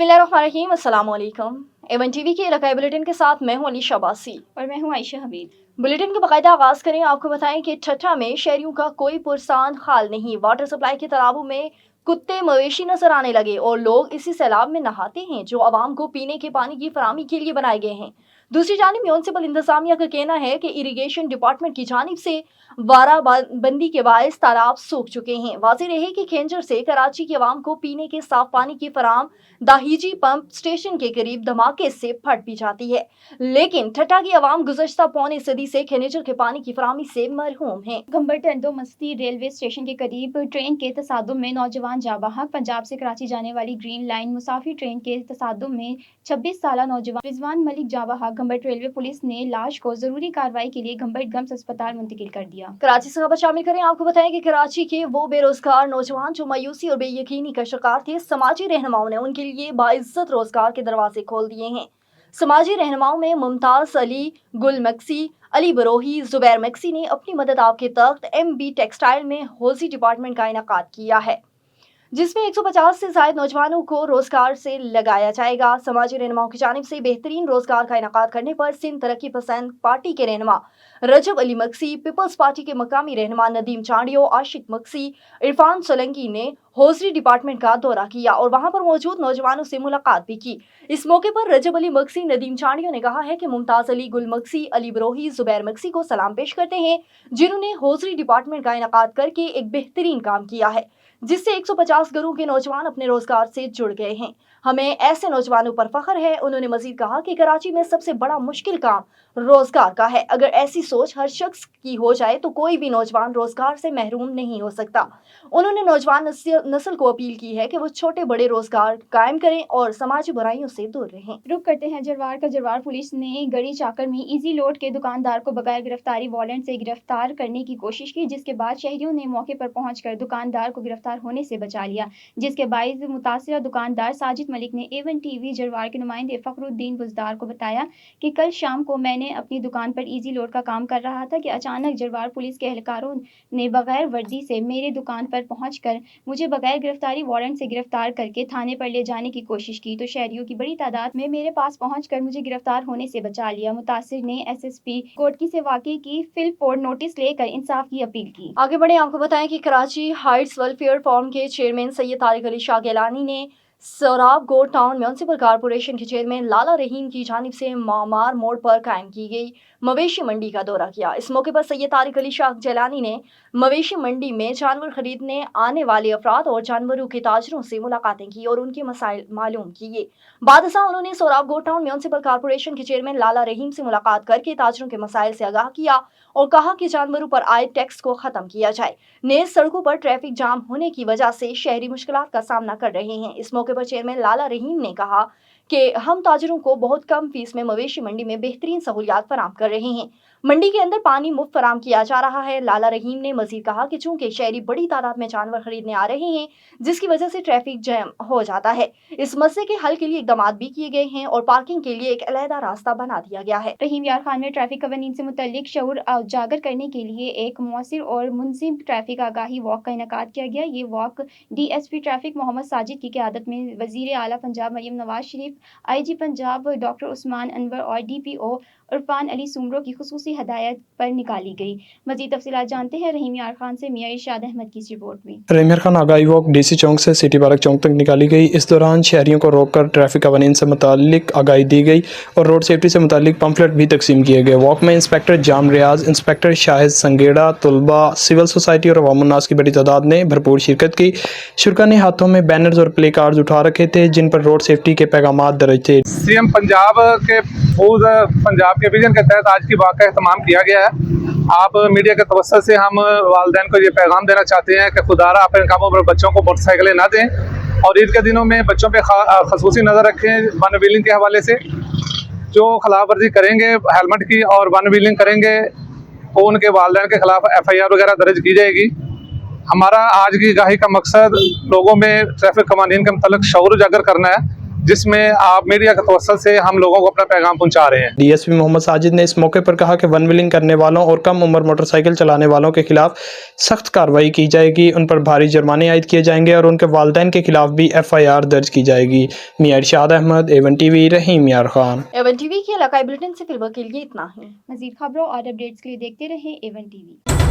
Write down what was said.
बिस्मिल्लाहिर्रहमानिर्रहीम, अस्सलाम वालेकुम। एवन टीवी के इलाकाई बुलेटिन के साथ मैं हूं अली शाबासी और मैं हूं आयशा हबीब। बुलेटिन का बाकायदा आगाज करें। आपको बताएं कि ठट्ठा में शहरियों का कोई पुरसान हाल नहीं। वाटर सप्लाई के तालाबों में कुत्ते मवेशी नजर आने लगे और लोग इसी सैलाब में नहाते हैं जो आवाम को पीने के पानी की फराहमी के लिए बनाए गए हैं। दूसरी जानिब म्यूनिसिपल इंतजामिया का कहना है कि इरिगेशन डिपार्टमेंट की जानिब से वाराबंदी के बायस तालाब सूख चुके हैं। वाज़ेह रहे कि खेंजर से कराची के अवाम को पीने के साफ पानी की फराम दाहिजी पंप स्टेशन के करीब धमाके से फट भी जाती है, लेकिन ठट्ठा की अवाम गुज़श्ता पौने सदी से खेनेजर के पानी की फराहमी से मरहूम है। गंबर टंडो मस्ती रेलवे स्टेशन के करीब ट्रेन के तसादुम में नौजवान जाँ बहक। पंजाब से कराची जाने वाली ग्रीन लाइन मुसाफिर ट्रेन के तसादुम में 26 साल नौजवान रिजवान मलिक जाँ बहक। गंबर रेलवे पुलिस ने लाश को जरूरी कार्रवाई के लिए गंबर गम्स अस्पताल मुंतकिल कर दिया। कराची से खबर शामिल करें। आपको बताएं कि कराची के वो बेरोजगार नौजवान जो मायूसी और बेयकीनी का शिकार थे, समाजी रहनुमाओं ने उनके लिए बाइज्जत रोजगार के दरवाजे खोल दिए हैं। समाजी रहनुमाओं में मुमताज अली, गुल मक्सी, अली बरोही, जुबैर मक्सी ने अपनी मदद आपके तख्त MB टेक्सटाइल में हौजी डिपार्टमेंट का इनेकाद किया है, जिसमें 150 से ज्यादा नौजवानों को रोजगार से लगाया जाएगा। समाजी रहनुमाओं की जानिब से बेहतरीन रोजगार का इनेकाद करने पर सिंध तरक्की पसंद पार्टी के रहनुमा रजब अली मक्सी, पीपल्स पार्टी के मकामी रहनुमा नदीम चांडियो, आशिक मक्सी, इरफान सोलंकी ने हौजरी डिपार्टमेंट का दौरा किया और वहां पर मौजूद नौजवानों से मुलाकात भी की। इस मौके पर रजब अली मक्सी, नदीम चांडियो ने कहा है कि मुमताज अली, गुल मक्सी, अली बरोही, जुबैर मक्सी को सलाम पेश करते हैं, जिन्होंने हौजरी डिपार्टमेंट का इनेकाद करके एक बेहतरीन काम किया है, जिससे 150 घरों के नौजवान अपने रोजगार से जुड़ गए हैं। हमें ऐसे नौजवानों पर फख्र है। उन्होंने मजीद कहा कि कराची में सबसे बड़ा मुश्किल काम रोजगार का है। अगर ऐसी सोच हर शख्स की हो जाए तो कोई भी नौजवान रोजगार से महरूम नहीं हो सकता। उन्होंने नौजवान नस्ल को अपील की है कि वो छोटे बड़े रोजगार कायम करें और समाजी बुराइयों से दूर रहें। रुक करते हैं जरवार का। जरवार पुलिस ने गड़ी चाकर में इजी लोड के दुकानदार को बगैर गिरफ्तारी वारंट से गिरफ्तार करने की कोशिश की, जिसके बाद शहरियों ने मौके पर पहुंचकर दुकानदार को गिरफ्तार होने से बचा लिया, जिसके बाइस मुतासिरा दुकानदार साजिद मलिक ने एवन टीवी जरवार के नुमाइंदे फखरुद्दीन बुजदार को बताया कि कल शाम को मैंने अपनी दुकान पर इजी लोड का काम कर रहा था कि अचानक जरवार पुलिस के एहलकारों ने बगैर वर्दी से मेरे दुकान पर पहुंचकर मुझे बगैर गिरफ्तारी वारंट से गिरफ्तार करके थाने पर ले जाने की कोशिश की, तो शहरियों की बड़ी तादाद में मेरे पास पहुंचकर मुझे गिरफ्तार होने से बचा लिया। मुतासिर ने SSP कोटकी से वाकई की फिल पोर्ट नोटिस लेकर इंसाफ की अपील की। आगे बढ़े। आपको बताएं कि कराची हाइट्स वेलफेयर फॉर्म के चेयरमैन सैयद तारिक अली शाह गिलानी ने सोराब गोड टाउन म्यूनिसिपल कॉर्पोरेशन के चेयरमैन लाला रहीम की जानिब से मामार मोड़ पर कायम की गई मवेशी मंडी का दौरा किया। इस मौके पर सैयद तारिक अली शाह गिलानी ने मवेशी मंडी में जानवर खरीदने आने वाले अफराद और जानवरों के ताजरों से मुलाकातें की और उनके मसाइल मालूम किए। बादशाह उन्होंने सोराब गोड टाउन म्यूनिसिपल कॉर्पोरेशन के चेयरमैन लाला रहीम से मुलाकात करके ताजरों के मसाइल से आगाह किया और कहा कि जानवरों पर आए टैक्स को खत्म किया जाए। नेज़ सड़कों पर ट्रैफिक जाम होने की वजह से शहरी मुश्किलात का सामना कर रहे हैं। इस मौके पर चेयरमैन लाला रहीम ने कहा कि हम ताजरों को बहुत कम फीस में मवेशी मंडी में बेहतरीन सहूलियात फराम कर रहे हैं। मंडी के अंदर पानी मुफ्त फराम किया जा रहा है। लाला रहीम ने मजीद कहा कि चूंकि शहरी बड़ी तादाद में जानवर खरीदने आ रहे हैं, जिसकी वजह से ट्रैफिक जैम हो जाता है, इस मसले के हल के लिए इकदाम भी किए गए हैं और पार्किंग के लिए एक अलहदा रास्ता बना दिया गया है। रहीम यार खान में ट्रैफिक कवानीन से मुतल्लिक शऊर उजागर करने के लिए एक मौसिर और मुनज़िम ट्रैफिक आगाही वॉक का इनेकाद किया गया। ये walk DSP traffic Mohammad Sajid की क़यादत में वज़ीर आला पंजाब मरियम नवाज शरीफ, IG पंजाब डॉक्टर उस्मान अनवर और DPO इरफान अली सुमरो की खुसूसी हदायत पर निकाली गई। मज़ीद तफसीलात जानते हैं रहीम यार खान से। मियां इरशाद अहमद की इस रिपोर्ट में। रहीम यार खान आगाही वॉक DC चौक से सिटी पार्क चौक तक निकाली गई। इस दौरान शहरियों को रोककर ट्रैफिक कवानीन से मुतालिक आगाही दी गई और रोड सेफ्टी से मुतालिक पम्फलेट भी तकसीम किए गए। वॉक में इंस्पेक्टर जाम रियाज, inspector Shahid Sanghera, तुलबा, civil society और अवामुन्नास की बड़ी तादाद ने भरपूर शिरकत की। शुरा ने हाथों में बैनर्स और प्ले कार्ड्स उठा रखे थे जिन पर रोड सेफ्टी के पैगाम दर्ज थे। CM पंजाब के फूड पंजाब के विजन के तहत आज की वॉक का एहतमाम किया गया है। आप मीडिया के तवस्सुत से हम वालिदैन को ये पैगाम देना चाहते हैं कि खुदारा अपने कामों पर बच्चों को मोटरसाइकिलें ना दें और ईद के दिनों में बच्चों पे खसूसी नज़र रखें। वन व्हीलिंग के हवाले से जो खिलाफ वर्जी करेंगे हेलमेट की और वन व्हीलिंग करेंगे तो उनके वालिदैन के खिलाफ FIR वगैरह दर्ज की जाएगी। हमारा आज की आगाही का मकसद लोगों में ट्रैफिक कवानीन के मतलब शऊर उजागर करना है, جس میں آپ میڈیا کے توسط سے ہم لوگوں کو اپنا پیغام پہنچا رہے ہیں۔ DSP محمد ساجد نے اس موقع پر کہا کہ ون ویلنگ کرنے والوں اور کم عمر موٹر سائیکل چلانے والوں کے خلاف سخت کارروائی کی جائے گی، ان پر بھاری جرمانے عائد کیے جائیں گے اور ان کے والدین کے خلاف بھی FIR درج کی جائے گی۔ میاں ارشاد احمد، A1 TV، رحیم یار خان۔ A1 TV کے علاقائی بلیٹن سے فی الوقت کے لیے اتنا ہی۔ مزید خبروں اور اپڈیٹس کے لیے دیکھتے رہیں A1 TV۔